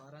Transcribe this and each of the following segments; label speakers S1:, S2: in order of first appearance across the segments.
S1: 12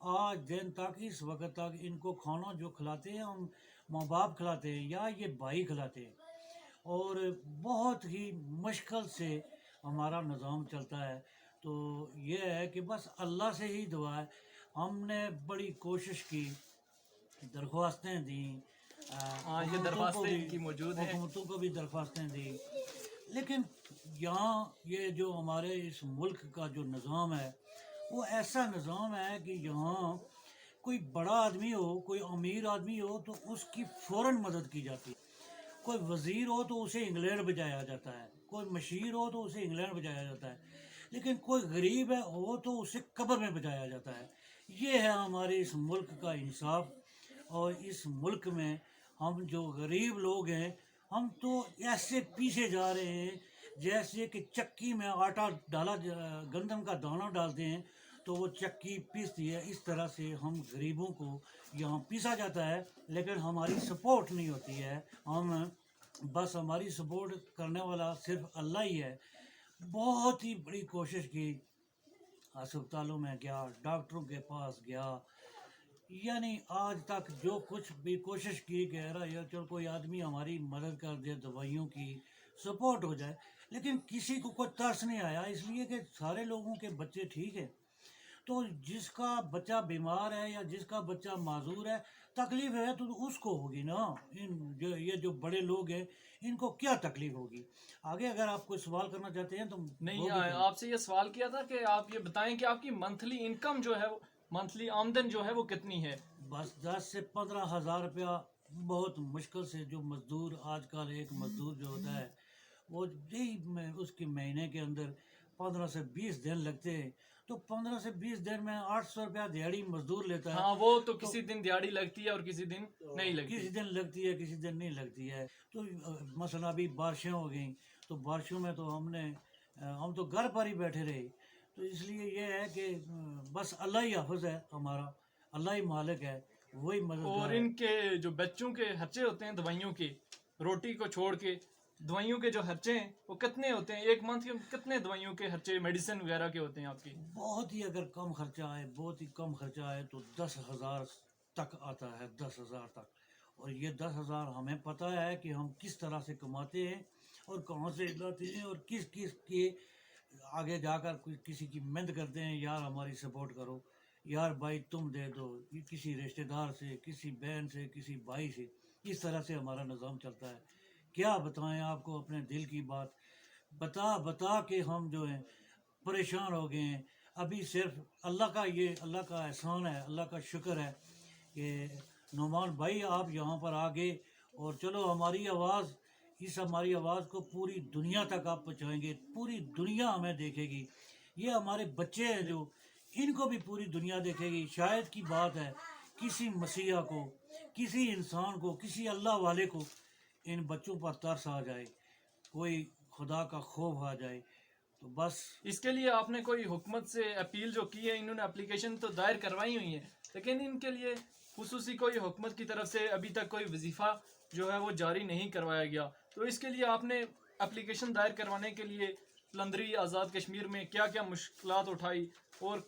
S2: آج دن تک اس وقت تک ان کو کھانا جو کھلاتے ہیں ہم ماں باپ کھلاتے ہیں یا یہ بھائی کھلاتے ہیں، اور بہت ہی مشکل سے ہمارا نظام چلتا ہے. تو یہ ہے کہ بس اللہ سے ہی دعا ہے. ہم نے بڑی کوشش کی، درخواستیں دیں،
S3: ہاں، یہ
S2: حکومتوں کو
S3: درخواستیں
S2: بھی
S3: ان کی موجود ہیں.
S2: حکومتوں کو بھی درخواستیں دیں، لیکن یہاں یہ جو ہمارے اس ملک کا جو نظام ہے وہ ایسا نظام ہے کہ یہاں کوئی بڑا آدمی ہو، کوئی امیر آدمی ہو تو اس کی فوراً مدد کی جاتی ہے. کوئی وزیر ہو تو اسے انگلینڈ بھجایا جاتا ہے، کوئی مشیر ہو تو اسے انگلینڈ بھجایا جاتا ہے، لیکن کوئی غریب ہے ہو تو اسے قبر میں بھجایا جاتا ہے. یہ ہے ہمارے اس ملک کا انصاف. اور اس ملک میں ہم جو غریب لوگ ہیں ہم تو ایسے پیچھے جا رہے ہیں جیسے کہ چکی میں آٹا ڈالا، گندم کا دانہ ڈالتے ہیں تو وہ چکی پیستی ہے. اس طرح سے ہم غریبوں کو یہاں پیسا جاتا ہے، لیکن ہماری سپورٹ نہیں ہوتی ہے. بس ہماری سپورٹ کرنے والا صرف اللہ ہی ہے. بہت ہی بڑی کوشش کی، ہسپتالوں میں گیا، ڈاکٹروں کے پاس گیا، یعنی آج تک جو کچھ بھی کوشش کی کہ یار چل کوئی آدمی ہماری مدد کر دے، دوائیوں کی سپورٹ ہو جائے، لیکن کسی کو کوئی ترس نہیں آیا. اس لیے کہ سارے لوگوں کے بچے ٹھیک ہیں، تو جس کا بچہ بیمار ہے یا جس کا بچہ معذور ہے تکلیف ہے تو اس کو ہوگی نا. یہ جو بڑے لوگ ہیں ان کو کیا تکلیف ہوگی. آگے اگر آپ کوئی سوال کرنا چاہتے ہیں تو
S3: نہیں،
S2: وہ بھی کریں.
S3: آپ سے یہ سوال کیا تھا کہ آپ یہ بتائیں کہ آپ کی منتھلی انکم جو ہے، منتھلی آمدن جو ہے وہ کتنی ہے؟
S2: بس 10 سے 15 ہزار روپیہ بہت مشکل سے. جو مزدور آج کل ایک مزدور جو ہوتا ہے وہ اس کے مہینے کے اندر 15 سے 20 دن لگتے ہیں، تو 15 سے 20 دن میں 800 روپیہ دیہڑی مزدور لیتا ہے.
S3: ہاں، وہ تو کسی دن دیہڑی لگتی ہے اور کسی دن نہیں لگتی.
S2: کسی دن لگتی ہے کسی دن نہیں لگتی ہے. تو مثلا ابھی بارشیں ہو گئیں تو بارشوں میں تو ہم تو گھر پر ہی بیٹھے رہے. تو اس لیے یہ ہے کہ بس اللہ ہی حافظ ہے ہمارا، اللہ ہی مالک ہے، وہی
S3: اور
S2: مددگار ہے.
S3: ان کے جو بچوں کے خرچے ہوتے ہیں دوائیوں کے، روٹی کو چھوڑ کے دوائیوں کے جو خرچے ہیں وہ کتنے ہوتے ہیں؟ ایک منتھ کے کتنے دوائیوں کے خرچے، میڈیسن وغیرہ کے ہوتے ہیں آپ کی؟
S2: بہت ہی اگر کم خرچہ آئے، بہت ہی کم خرچہ آئے تو 10 ہزار تک آتا ہے، 10 ہزار تک. اور یہ 10 ہزار ہمیں پتہ ہے کہ ہم کس طرح سے کماتے ہیں اور کہاں سے لاتے ہیں، اور کس کے آگے جا کر کسی کی محنت کرتے ہیں، یار ہماری سپورٹ کرو، یار بھائی تم دے دو، کسی رشتہ دار سے، کسی بہن سے، کسی بھائی سے. اس طرح سے ہمارا نظام چلتا ہے. کیا بتائیں آپ کو اپنے دل کی بات، بتا کے ہم جو ہیں پریشان ہو گئے ہیں. ابھی صرف اللہ کا احسان ہے، اللہ کا شکر ہے کہ نعمان بھائی آپ یہاں پر آ گئے، اور چلو ہماری آواز کو پوری دنیا تک آپ پہنچائیں گے، پوری دنیا ہمیں دیکھے گی. یہ ہمارے بچے ہیں جو ان کو بھی پوری دنیا دیکھے گی. شاید کی بات ہے کسی مسیحا کو، کسی انسان کو، کسی اللہ والے کو ان بچوں پر ترس آ جائے، کوئی خدا کا خوف آ جائے. تو بس
S3: اس کے لیے آپ نے کوئی حکومت سے اپیل جو کی ہے؟ انہوں نے اپلیکیشن تو دائر کروائی ہوئی ہیں، لیکن ان کے لیے خصوصی کوئی حکومت کی طرف سے ابھی تک کوئی وظیفہ جو ہے وہ جاری نہیں کروایا گیا. تو اس کے لیے آپ نے اپلیکیشن دائر کروانے کے لیے لندری آزاد کشمیر میں کیا کیا مشکلات اٹھائی، اور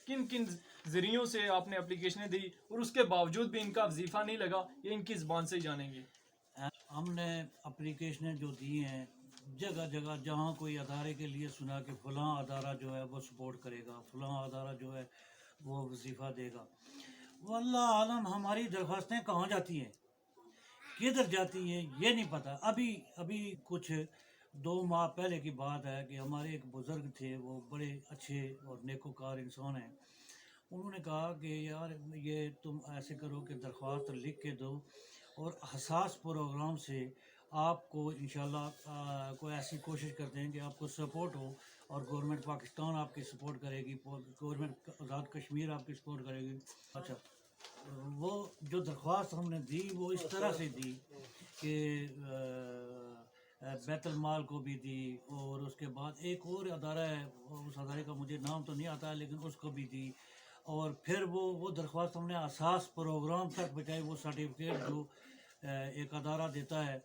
S3: کن کن ذریعوں سے آپ نے اپلیکیشنیں دی، اور اس کے باوجود بھی ان کا وظیفہ نہیں لگا؟ یہ ان کی زبان سے ہی جانیں گے.
S2: ہم نے اپلیکیشنیں جو دی ہیں جگہ جگہ، جہاں کوئی ادارے کے لیے سنا کہ فلاں ادارہ جو ہے وہ سپورٹ کرے گا، فلاں ادارہ جو ہے وہ وظیفہ دے گا. واللہ عالم ہماری درخواستیں کہاں جاتی ہیں، کدھر جاتی ہیں یہ نہیں پتہ. ابھی کچھ 2 ماہ پہلے کی بات ہے کہ ہمارے ایک بزرگ تھے، وہ بڑے اچھے اور نیکوکار انسان ہیں. انہوں نے کہا کہ یار یہ تم ایسے کرو کہ درخواست لکھ کے دو، اور حساس پروگرام سے آپ کو انشاءاللہ کوئی ایسی کوشش کرتے ہیں کہ آپ کو سپورٹ ہو، اور گورنمنٹ پاکستان آپ کی سپورٹ کرے گی، گورنمنٹ آزاد کشمیر آپ کی سپورٹ کرے گی. اچھا، وہ جو درخواست ہم نے دی وہ اس طرح سے دی کہ بیت المال کو بھی دی، اور اس کے بعد ایک اور ادارہ ہے، اس ادارے کا مجھے نام تو نہیں آتا ہے، لیکن اس کو بھی دی. اور پھر وہ درخواست ہم نے اساس پروگرام تک پہنچائی. وہ سرٹیفکیٹ جو ایک ادارہ دیتا ہے،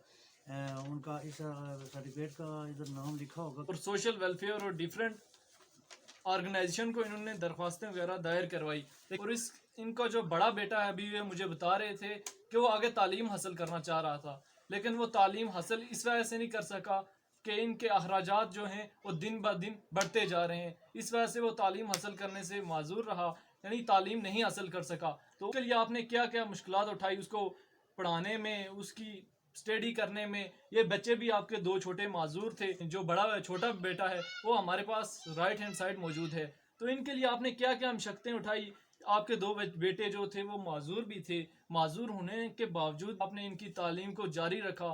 S2: ان کا اس سرٹیفکیٹ کا ادھر نام لکھا ہوگا.
S3: اور سوشل ویلفیئر اور ڈیفرنٹ آرگنائزیشن کو انہوں نے درخواستیں وغیرہ دائر کروائی، اور ان کا جو بڑا بیٹا ہے ابھی مجھے بتا رہے تھے کہ وہ آگے تعلیم حاصل کرنا چاہ رہا تھا، لیکن وہ تعلیم حاصل اس وجہ سے نہیں کر سکا کہ ان کے اخراجات جو ہیں وہ دن بہ دن بڑھتے جا رہے ہیں، اس وجہ سے وہ تعلیم حاصل کرنے سے معذور رہا، یعنی تعلیم نہیں حاصل کر سکا۔ تو اس کے لیے آپ نے کیا کیا مشکلات اٹھائی اس کو پڑھانے میں، اس کی اسٹڈی کرنے میں؟ یہ بچے بھی آپ کے دو چھوٹے معذور تھے، جو چھوٹا بیٹا ہے وہ ہمارے پاس رائٹ ہینڈ سائڈ موجود ہے، تو ان کے لیے آپ نے کیا کیا مشقتیں اٹھائی؟ آپ کے دو بیٹے جو تھے وہ معذور بھی تھے، معذور ہونے کے باوجود آپ نے ان کی تعلیم کو جاری رکھا،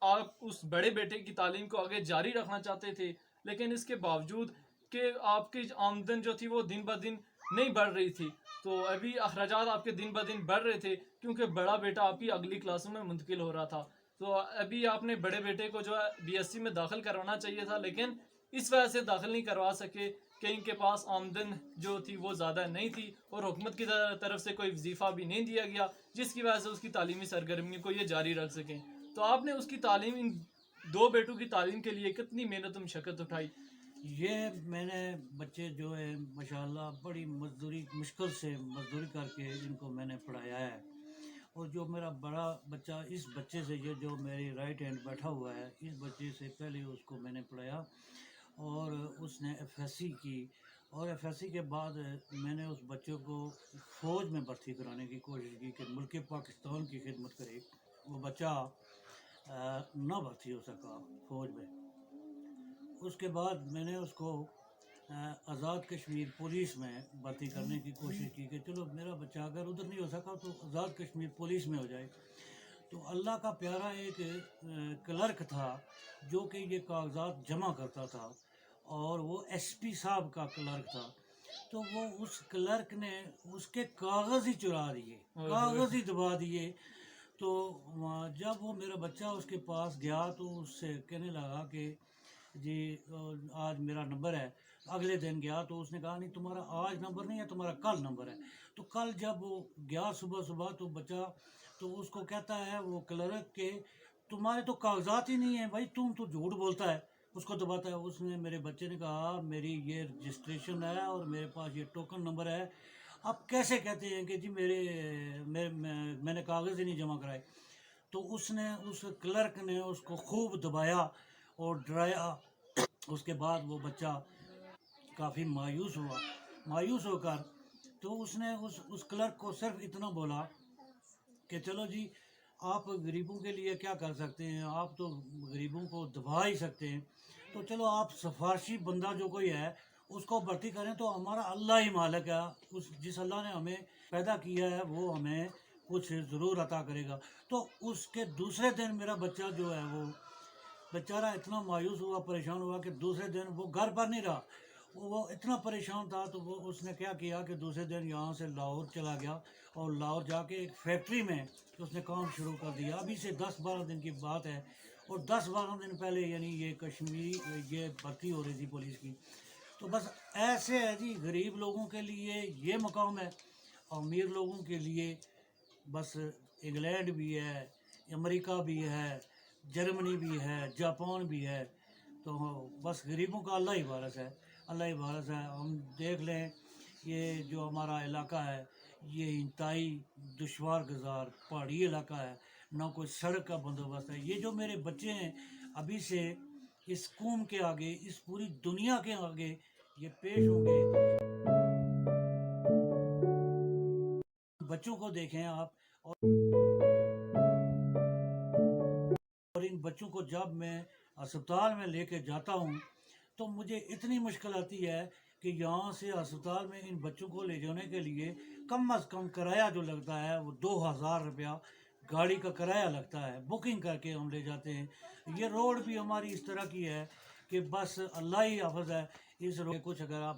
S3: آپ اس بڑے بیٹے کی تعلیم کو آگے جاری رکھنا چاہتے تھے، لیکن اس کے باوجود کہ آپ کی آمدن جو تھی وہ دن بہ دن نہیں بڑھ رہی تھی، تو ابھی اخراجات آپ کے دن بہ دن بڑھ رہے تھے کیونکہ بڑا بیٹا آپ کی اگلی کلاسوں میں منتقل ہو رہا تھا، تو ابھی آپ نے بڑے بیٹے کو جو ہے BSc میں داخل کروانا چاہیے تھا، لیکن اس وجہ سے داخل نہیں کروا سکے کہ ان کے پاس آمدن جو تھی وہ زیادہ نہیں تھی، اور حکومت کی طرف سے کوئی وظیفہ بھی نہیں دیا گیا جس کی وجہ سے اس کی تعلیمی سرگرمی کو یہ جاری رکھ سکیں۔ تو آپ نے اس کی تعلیم، ان دو بیٹوں کی تعلیم کے لیے کتنی محنت و مشقت اٹھائی؟
S2: یہ میں نے بچے جو ہے ماشاءاللہ بڑی مشکل سے مزدوری کر کے ان کو میں نے پڑھایا ہے، اور جو میرا بڑا بچہ، اس بچے سے یہ جو میری رائٹ ہینڈ بیٹھا ہوا ہے، اس بچے سے پہلے اس کو میں نے پڑھایا، اور اس نے FSC کی، اور FSC کے بعد میں نے اس بچے کو فوج میں بھرتی کرانے کی کوشش کی کہ ملک پاکستان کی خدمت کرے۔ وہ بچہ نہ بھرتی ہو سکا فوج میں۔ اس کے بعد میں نے اس کو آزاد کشمیر پولیس میں بھرتی کرنے کی کوشش کی کہ چلو میرا بچہ اگر ادھر نہیں ہو سکا تو آزاد کشمیر پولیس میں ہو جائے۔ تو اللہ کا پیارا ایک کلرک تھا جو کہ یہ کاغذات جمع کرتا تھا، اور وہ SP صاحب کا کلرک تھا، تو وہ اس کلرک نے اس کے کاغذ ہی چرا دیے، کاغذ ہی دبا دیے۔ تو جب وہ میرا بچہ اس کے پاس گیا تو اس سے کہنے لگا کہ جی آج میرا نمبر ہے۔ اگلے دن گیا تو اس نے کہا نہیں تمہارا آج نمبر نہیں ہے، تمہارا کل نمبر ہے۔ تو کل جب وہ گیا صبح تو بچہ تو اس کو کہتا ہے وہ کلرک کہ تمہارے تو کاغذات ہی نہیں ہیں بھائی، تم تو جھوٹ بولتا ہے، اس کو دباتا ہے۔ اس نے میرے بچے نے کہا میری یہ رجسٹریشن ہے اور میرے پاس یہ ٹوکن نمبر ہے، آپ کیسے کہتے ہیں کہ جی میں نے کاغذ ہی نہیں جمع کرائے؟ تو اس کلرک نے اس کو خوب دبایا اور ڈرایا۔ اس کے بعد وہ بچہ کافی مایوس ہو کر تو اس نے اس کلرک کو صرف اتنا بولا کہ چلو جی آپ غریبوں کے لیے کیا کر سکتے ہیں، آپ تو غریبوں کو دبا ہی سکتے ہیں، تو چلو آپ سفارشی بندہ جو کوئی ہے اس کو بھرتی کریں، تو ہمارا اللہ ہی مالک ہے، جس اللہ نے ہمیں پیدا کیا ہے وہ ہمیں کچھ ضرور عطا کرے گا۔ تو اس کے دوسرے دن میرا بچہ جو ہے وہ بیچارہ اتنا مایوس ہوا، پریشان ہوا کہ دوسرے دن وہ گھر پر نہیں رہا، وہ اتنا پریشان تھا، تو اس نے کیا کیا کہ دوسرے دن یہاں سے لاہور چلا گیا، اور لاہور جا کے ایک فیکٹری میں اس نے کام شروع کر دیا۔ ابھی سے 10-12 دن کی بات ہے، اور 10-12 دن پہلے یعنی یہ بھرتی ہو رہی تھی پولیس کی۔ تو بس ایسے ہے جی، غریب لوگوں کے لیے یہ مقام ہے، امیر لوگوں کے لیے بس انگلینڈ بھی ہے، امریکہ بھی ہے، جرمنی بھی ہے، جاپان بھی ہے، تو بس غریبوں کا اللہ ہی وارث ہے، اللہ ہی وارث ہے۔ ہم دیکھ لیں یہ جو ہمارا علاقہ ہے یہ انتہائی دشوار گزار پہاڑی علاقہ ہے، نہ کوئی سڑک کا بندوبست ہے۔ یہ جو میرے بچے ہیں ابھی سے اس قوم کے آگے، اس پوری دنیا کے آگے یہ پیش ہوں گے۔ بچوں کو دیکھیں آپ، اور ان بچوں کو جب میں اسپتال میں لے کے جاتا ہوں تو مجھے اتنی مشکل آتی ہے کہ یہاں سے اسپتال میں ان بچوں کو لے جانے کے لیے کم از کم کرایہ جو لگتا ہے وہ 2000 روپیہ گاڑی کا کرایہ لگتا ہے، بکنگ کر کے ہم لے جاتے ہیں۔ یہ روڈ بھی ہماری اس طرح کی ہے کہ بس اللہ ہی حافظ ہے۔ اس روڈ کچھ اگر آپ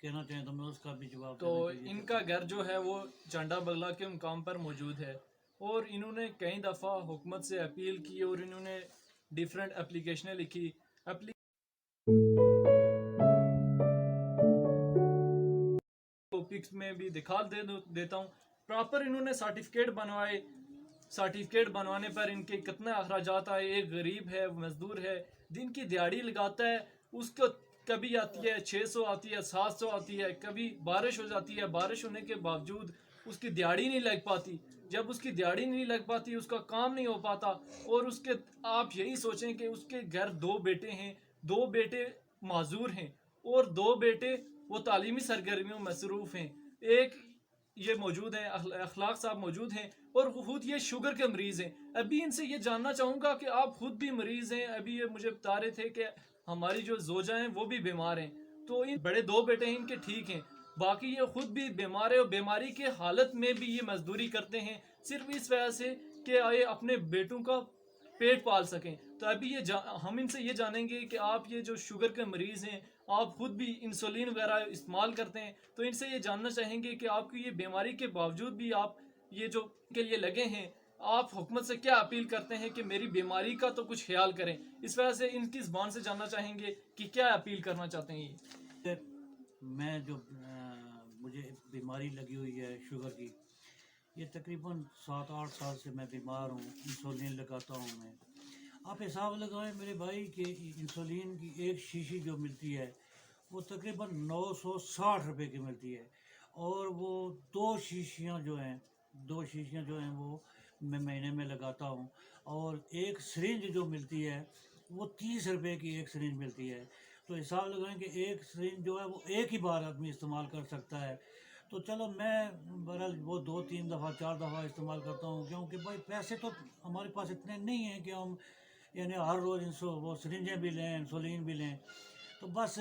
S2: کہنا چاہیں تو میں اس کا بھی جواب
S3: تو
S2: دینا چاہیے۔
S3: ان کا گھر جو ہے وہ چانڈا بگلا کے مقام پر موجود ہے، اور انہوں نے کئی دفعہ حکومت سے اپیل کی، اور انہوں نے ڈیفرنٹ اپلیکیشنیں لکھی۔ ٹاپکس میں بھی دکھا دیتا ہوں، پراپر انہوں نے سرٹیفکیٹ بنوائے، سرٹیفکیٹ بنوانے پر ان کے کتنے اخراجات آئے۔ ایک غریب ہے، مزدور ہے، دن کی دیہاڑی لگاتا ہے، اس کو کبھی آتی ہے 600 آتی ہے 700 آتی ہے, کبھی بارش ہو جاتی ہے, بارش ہونے کے باوجود اس کی دیہڑی نہیں لگ پاتی. جب اس کی دیہڑی نہیں لگ پاتی, اس کا کام نہیں ہو پاتا, اور اس کے آپ یہی سوچیں کہ اس کے گھر 2 بیٹے ہیں, 2 بیٹے معذور ہیں اور 2 بیٹے وہ تعلیمی سرگرمیوں میں مصروف ہیں. ایک یہ موجود ہیں اخلاق صاحب موجود ہیں اور خود یہ شوگر کے مریض ہیں. ابھی ان سے یہ جاننا چاہوں گا کہ آپ خود بھی مریض ہیں. ابھی یہ مجھے بتا رہے تھے کہ ہماری جو زوجہ ہیں وہ بھی بیمار ہیں, تو ان بڑے 2 بیٹے ہیں ان کے ٹھیک ہیں, باقی یہ خود بھی بیمار ہے اور بیماری کے حالت میں بھی یہ مزدوری کرتے ہیں صرف اس وجہ سے کہ یہ اپنے بیٹوں کا پیٹ پال سکیں. تو ابھی یہ ہم ان سے یہ جانیں گے کہ آپ یہ جو شوگر کے مریض ہیں, آپ خود بھی انسولین وغیرہ استعمال کرتے ہیں, تو ان سے یہ جاننا چاہیں گے کہ آپ کی یہ بیماری کے باوجود بھی آپ یہ جو کے لیے لگے ہیں, آپ حکومت سے کیا اپیل کرتے ہیں کہ میری بیماری کا تو کچھ خیال کریں. اس وجہ سے ان کی زبان سے جاننا چاہیں گے کہ کیا اپیل کرنا چاہتے ہیں. یہ
S2: میں جو مجھے بیماری لگی ہوئی ہے شوگر کی, یہ تقریباً 7-8 سال سے میں بیمار ہوں, انسولین لگاتا ہوں میں. آپ حساب لگائیں میرے بھائی کہ انسولین کی ایک شیشی جو ملتی ہے وہ تقریباً 960 روپے کی ملتی ہے, اور وہ 2 شیشیاں جو ہیں وہ میں مہینے میں لگاتا ہوں, اور ایک سرنج جو ملتی ہے وہ 30 روپے کی ایک سرنج ملتی ہے. تو حساب لگائیں کہ ایک سرنج جو ہے وہ ایک ہی بار آدمی استعمال کر سکتا ہے. تو چلو میں بہرحال وہ 2-3 دفعہ 4 دفعہ استعمال کرتا ہوں, کیونکہ بھائی پیسے تو ہمارے پاس اتنے نہیں ہیں کہ ہم یعنی ہر روز وہ سرنجیں بھی لیں, انسولین بھی لیں. تو بس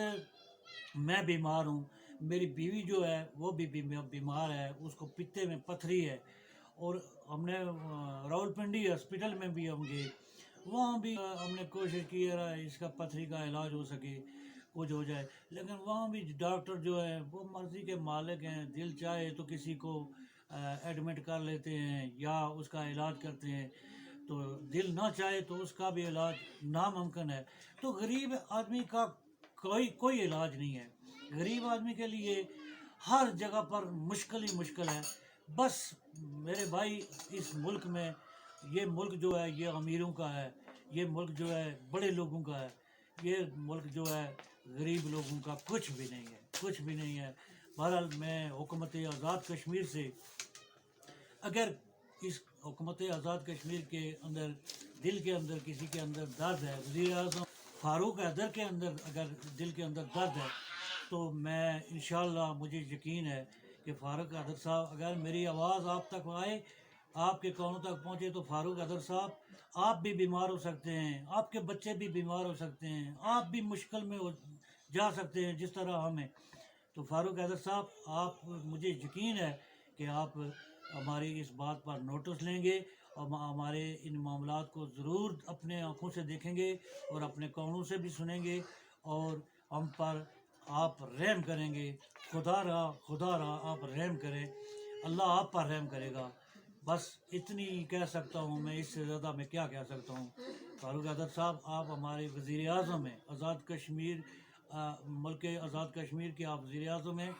S2: میں بیمار ہوں, میری بیوی جو ہے وہ بھی بیمار ہے, اس کو پتے میں پتھری ہے, اور ہم نے راولپنڈی ہاسپٹل میں بھی ہم گئے, وہاں بھی ہم نے کوشش کی ہے اس کا پتھری کا علاج ہو سکے, کچھ ہو جائے, لیکن وہاں بھی ڈاکٹر جو ہے وہ مرضی کے مالک ہیں, دل چاہے تو کسی کو ایڈمٹ کر لیتے ہیں یا اس کا علاج کرتے ہیں, تو دل نہ چاہے تو اس کا بھی علاج ناممکن ہے. تو غریب آدمی کا کوئی علاج نہیں ہے. غریب آدمی کے لیے ہر جگہ پر مشکل ہی مشکل ہے. بس میرے بھائی اس ملک میں, یہ ملک جو ہے یہ امیروں کا ہے, یہ ملک جو ہے بڑے لوگوں کا ہے, یہ ملک جو ہے غریب لوگوں کا کچھ بھی نہیں ہے, کچھ بھی نہیں ہے. بہرحال میں حکومت آزاد کشمیر سے, اگر اس حکومت آزاد کشمیر کے اندر دل کے اندر کسی کے اندر درد ہے, وزیر اعظم فاروق حیدر کے اندر اگر دل کے اندر درد ہے, تو میں انشاءاللہ مجھے یقین ہے کہ فاروق حیدر صاحب اگر میری آواز آپ تک آئے, آپ کے کانوں تک پہنچے, تو فاروق حیدر صاحب آپ بھی بیمار ہو سکتے ہیں, آپ کے بچے بھی بیمار ہو سکتے ہیں, آپ بھی مشکل میں جا سکتے ہیں جس طرح ہمیں. تو فاروق حیدر صاحب آپ, مجھے یقین ہے کہ آپ ہماری اس بات پر نوٹس لیں گے اور ہمارے ان معاملات کو ضرور اپنے آنکھوں سے دیکھیں گے اور اپنے کانوں سے بھی سنیں گے, اور ہم پر آپ رحم کریں گے. خدا را آپ رحم کریں, اللہ آپ پر رحم کرے گا. بس اتنی کہہ سکتا ہوں میں, اس سے زیادہ میں کیا کہہ سکتا ہوں. فاروق حیدر صاحب آپ ہمارے وزیر اعظم ہیں, آزاد کشمیر ملک آزاد کشمیر کے آپ وزیر اعظم ہیں,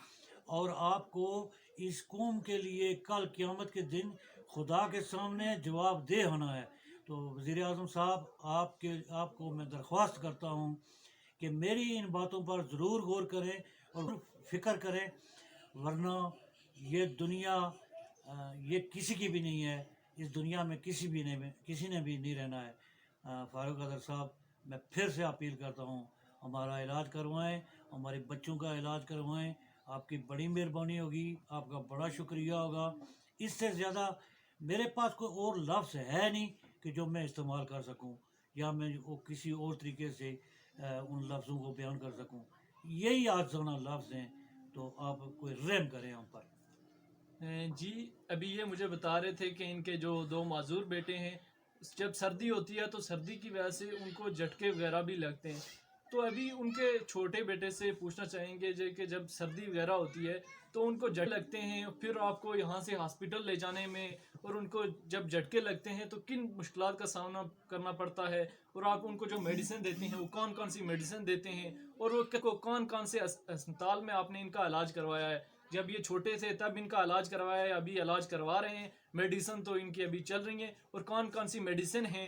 S2: اور آپ کو اس قوم کے لیے کل قیامت کے دن خدا کے سامنے جواب دہ ہونا ہے. تو وزیر اعظم صاحب آپ کو میں درخواست کرتا ہوں کہ میری ان باتوں پر ضرور غور کریں اور فکر کریں, ورنہ یہ دنیا یہ کسی کی بھی نہیں ہے, اس دنیا میں کسی نے بھی نہیں رہنا ہے. فاروق حیدر صاحب میں پھر سے اپیل کرتا ہوں, ہمارا علاج کروائیں, ہمارے بچوں کا علاج کروائیں. آپ کی بڑی مہربانی ہوگی, آپ کا بڑا شکریہ ہوگا. اس سے زیادہ میرے پاس کوئی اور لفظ ہے نہیں کہ جو میں استعمال کر سکوں یا میں وہ کسی اور طریقے سے ان لفظوں کو بیان کر سکوں. یہی عاجزانہ لفظ ہیں, تو آپ کوئی رحم کریں ہم پر.
S3: جی ابھی یہ مجھے بتا رہے تھے کہ ان کے جو 2 معذور بیٹے ہیں, جب سردی ہوتی ہے تو سردی کی وجہ سے ان کو جھٹکے وغیرہ بھی لگتے ہیں. تو ابھی ان کے چھوٹے بیٹے سے پوچھنا چاہیں گے کہ جب سردی وغیرہ ہوتی ہے تو ان کو جھٹکے لگتے ہیں, پھر آپ کو یہاں سے ہاسپٹل لے جانے میں, اور ان کو جب جھٹکے لگتے ہیں تو کن مشکلات کا سامنا کرنا پڑتا ہے, اور آپ ان کو جو میڈیسن دیتے ہیں وہ کون سی میڈیسن دیتے ہیں, اور وہ کون سے اسپتال میں آپ نے ان کا علاج کروایا ہے. جب یہ چھوٹے تھے تب ان کا علاج کروایا ہے, ابھی علاج کروا رہے ہیں, میڈیسن تو ان کی ابھی چل رہی ہیں, اور کون سی میڈیسن ہیں